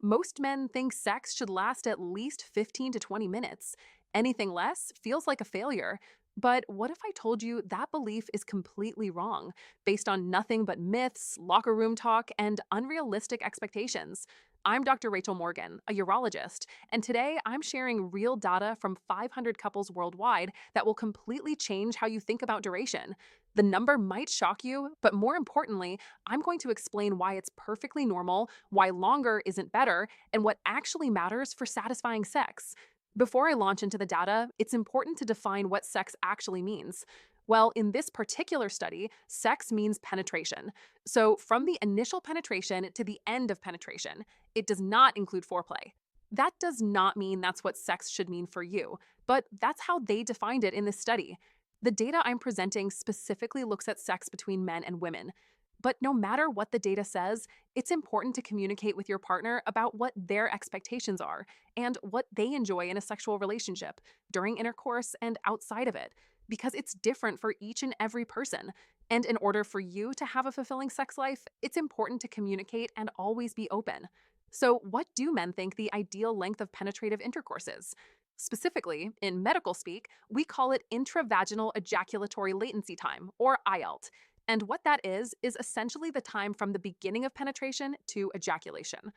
Most men think sex should last at least 15 to 20 minutes. Anything less feels like a failure. But what if I told you that belief is completely wrong, based on nothing but myths, locker room talk, and unrealistic expectations? I'm Dr. Rachel Morgan, a urologist, and today I'm sharing real data from 500 couples worldwide that will completely change how you think about duration. The number might shock you, but more importantly, I'm going to explain why it's perfectly normal, why longer isn't better, and what actually matters for satisfying sex. Before I launch into the data, it's important to define what sex actually means. Well, in this particular study, sex means penetration. So, from the initial penetration to the end of penetration, it does not include foreplay. That does not mean that's what sex should mean for you, but that's how they defined it in this study. The data I'm presenting specifically looks at sex between men and women. But no matter what the data says, it's important to communicate with your partner about what their expectations are and what they enjoy in a sexual relationship, during intercourse and outside of it, because it's different for each and every person. And in order for you to have a fulfilling sex life, it's important to communicate and always be open. So, what do men think the ideal length of penetrative intercourse is? Specifically, in medical speak, we call it intravaginal ejaculatory latency time, or IELT. And what that is essentially the time from the beginning of penetration to ejaculation.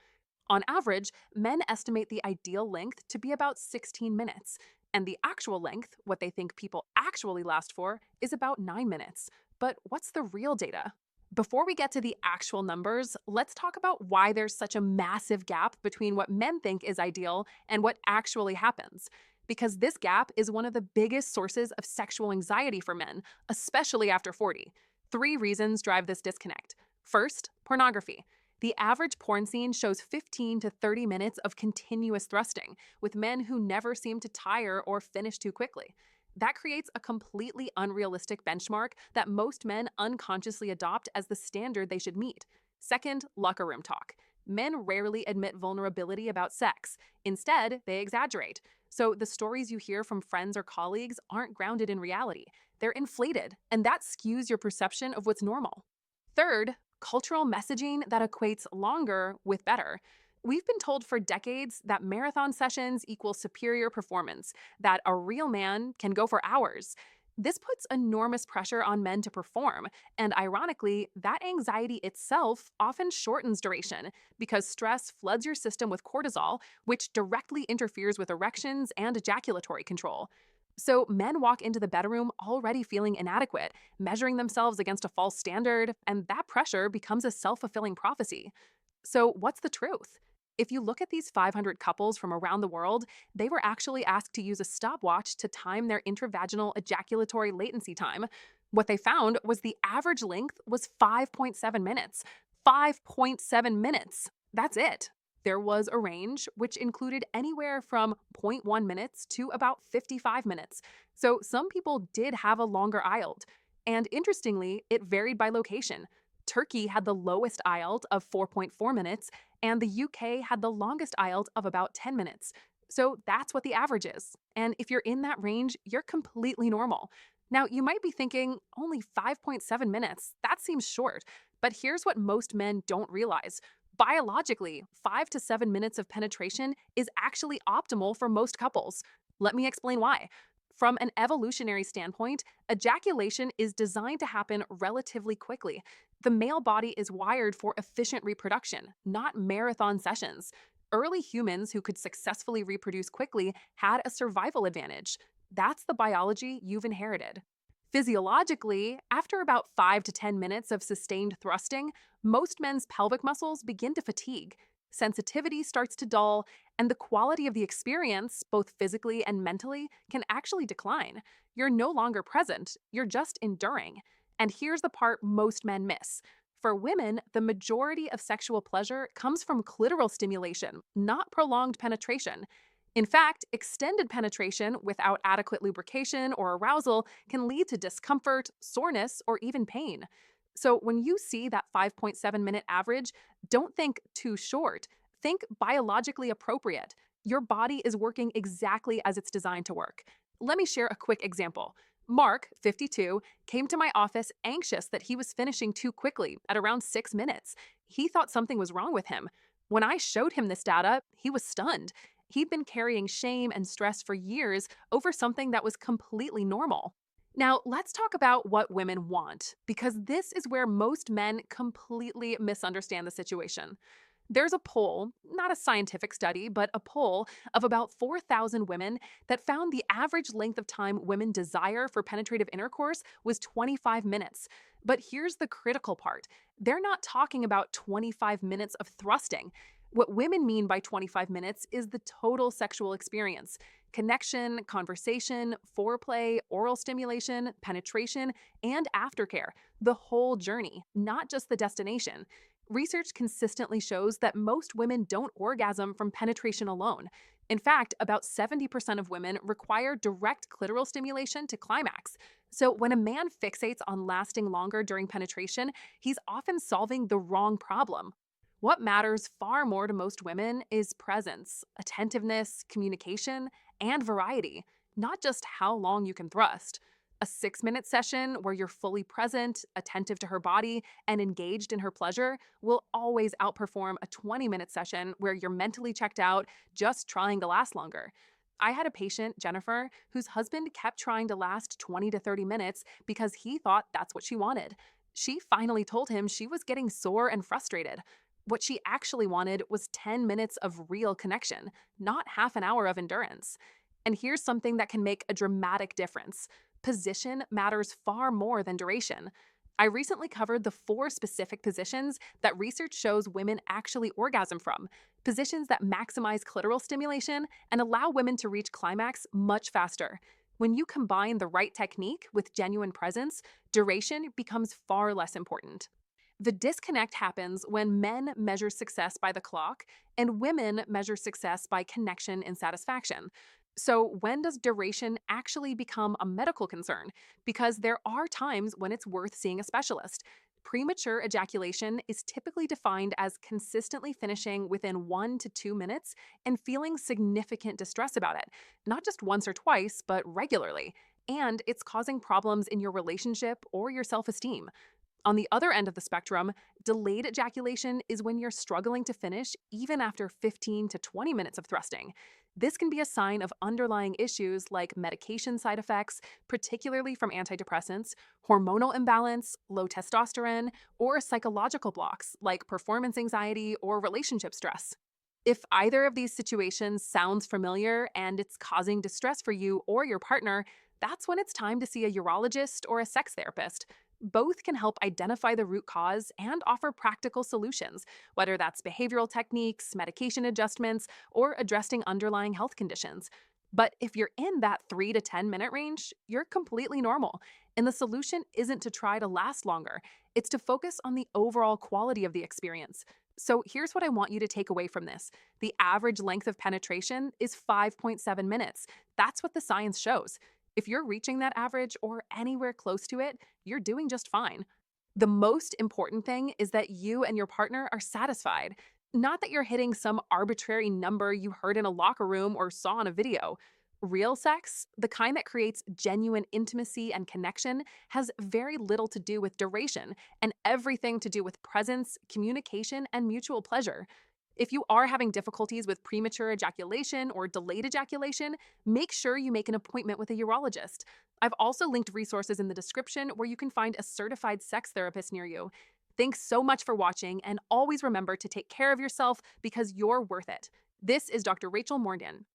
On average, men estimate the ideal length to be about 16 minutes, and the actual length, what they think people actually last for, is about 9 minutes. But what's the real data? Before we get to the actual numbers, let's talk about why there's such a massive gap between what men think is ideal and what actually happens. Because this gap is one of the biggest sources of sexual anxiety for men, especially after 40. Three reasons drive this disconnect. First, pornography. The average porn scene shows 15 to 30 minutes of continuous thrusting, with men who never seem to tire or finish too quickly. That creates a completely unrealistic benchmark that most men unconsciously adopt as the standard they should meet. Second, locker room talk. Men rarely admit vulnerability about sex. Instead, they exaggerate. So the stories you hear from friends or colleagues aren't grounded in reality. They're inflated, and that skews your perception of what's normal. Third, cultural messaging that equates longer with better. We've been told for decades that marathon sessions equal superior performance, that a real man can go for hours. This puts enormous pressure on men to perform, and ironically, that anxiety itself often shortens duration because stress floods your system with cortisol, which directly interferes with erections and ejaculatory control. So, men walk into the bedroom already feeling inadequate, measuring themselves against a false standard, and that pressure becomes a self fulfilling prophecy. So, what's the truth? If you look at these 500 couples from around the world, they were actually asked to use a stopwatch to time their intravaginal ejaculatory latency time. What they found was the average length was 5.7 minutes. 5.7 minutes. That's it. There was a range which included anywhere from zero point 0.1 minutes to about 55 minutes. So some people did have a longer IELT. And interestingly, it varied by location. Turkey had the lowest IELT of 4.4 minutes, and the UK had the longest IELT of about 10 minutes. So that's what the average is. And if you're in that range, you're completely normal. Now, you might be thinking, only 5.7 minutes, that seems short. But here's what most men don't realize. Biologically, 5 to 7 minutes of penetration is actually optimal for most couples. Let me explain why. From an evolutionary standpoint, ejaculation is designed to happen relatively quickly. The male body is wired for efficient reproduction, not marathon sessions. Early humans who could successfully reproduce quickly had a survival advantage. That's the biology you've inherited. Physiologically, after about 5 to 10 minutes of sustained thrusting, most men's pelvic muscles begin to fatigue. Sensitivity starts to dull, and the quality of the experience, both physically and mentally, can actually decline. You're no longer present, you're just enduring. And here's the part most men miss. For women, the majority of sexual pleasure comes from clitoral stimulation, not prolonged penetration. In fact, extended penetration without adequate lubrication or arousal can lead to discomfort, soreness, or even pain. So when you see that 5.7-minute average, don't think too short. Think biologically appropriate. Your body is working exactly as it's designed to work. Let me share a quick example. Mark, 52, came to my office anxious that he was finishing too quickly at around 6 minutes. He thought something was wrong with him. When I showed him this data, he was stunned. He'd been carrying shame and stress for years over something that was completely normal. Now, let's talk about what women want, because this is where most men completely misunderstand the situation. There's a poll, not a scientific study, but a poll of about 4,000 women that found the average length of time women desire for penetrative intercourse was 25 minutes. But here's the critical part, they're not talking about 25 minutes of thrusting. What women mean by 25 minutes is the total sexual experience: connection, conversation, foreplay, oral stimulation, penetration, and aftercare. The whole journey, not just the destination. Research consistently shows that most women don't orgasm from penetration alone. In fact, about 70% of women require direct clitoral stimulation to climax. So, when a man fixates on lasting longer during penetration, he's often solving the wrong problem. What matters far more to most women is presence, attentiveness, communication, and variety, not just how long you can thrust. A 6 minute session where you're fully present, attentive to her body, and engaged in her pleasure will always outperform a 20-minute session where you're mentally checked out, just trying to last longer. I had a patient, Jennifer, whose husband kept trying to last 20 to 30 minutes because he thought that's what she wanted. She finally told him she was getting sore and frustrated. What she actually wanted was 10 minutes of real connection, not half an hour of endurance. And here's something that can make a dramatic difference: position matters far more than duration. I recently covered the 4 specific positions that research shows women actually orgasm from, positions that maximize clitoral stimulation and allow women to reach climax much faster. When you combine the right technique with genuine presence, duration becomes far less important. The disconnect happens when men measure success by the clock and women measure success by connection and satisfaction. So, when does duration actually become a medical concern? Because there are times when it's worth seeing a specialist. Premature ejaculation is typically defined as consistently finishing within 1 to 2 minutes and feeling significant distress about it, not just once or twice, but regularly. And it's causing problems in your relationship or your self esteem. On the other end of the spectrum, delayed ejaculation is when you're struggling to finish even after 15 to 20 minutes of thrusting. This can be a sign of underlying issues like medication side effects, particularly from antidepressants, hormonal imbalance, low testosterone, or psychological blocks like performance anxiety or relationship stress. If either of these situations sounds familiar and it's causing distress for you or your partner, that's when it's time to see a urologist or a sex therapist. Both can help identify the root cause and offer practical solutions, whether that's behavioral techniques, medication adjustments, or addressing underlying health conditions. But if you're in that 3 to 10-minute range, you're completely normal. And the solution isn't to try to last longer, it's to focus on the overall quality of the experience. So here's what I want you to take away from this: the average length of penetration is 5.7 minutes. That's what the science shows. If you're reaching that average or anywhere close to it, you're doing just fine. The most important thing is that you and your partner are satisfied, not that you're hitting some arbitrary number you heard in a locker room or saw on a video. Real sex, the kind that creates genuine intimacy and connection, has very little to do with duration and everything to do with presence, communication, and mutual pleasure. If you are having difficulties with premature ejaculation or delayed ejaculation, make sure you make an appointment with a urologist. I've also linked resources in the description where you can find a certified sex therapist near you. Thanks so much for watching, and always remember to take care of yourself because you're worth it. This is Dr. Rachel Morgan.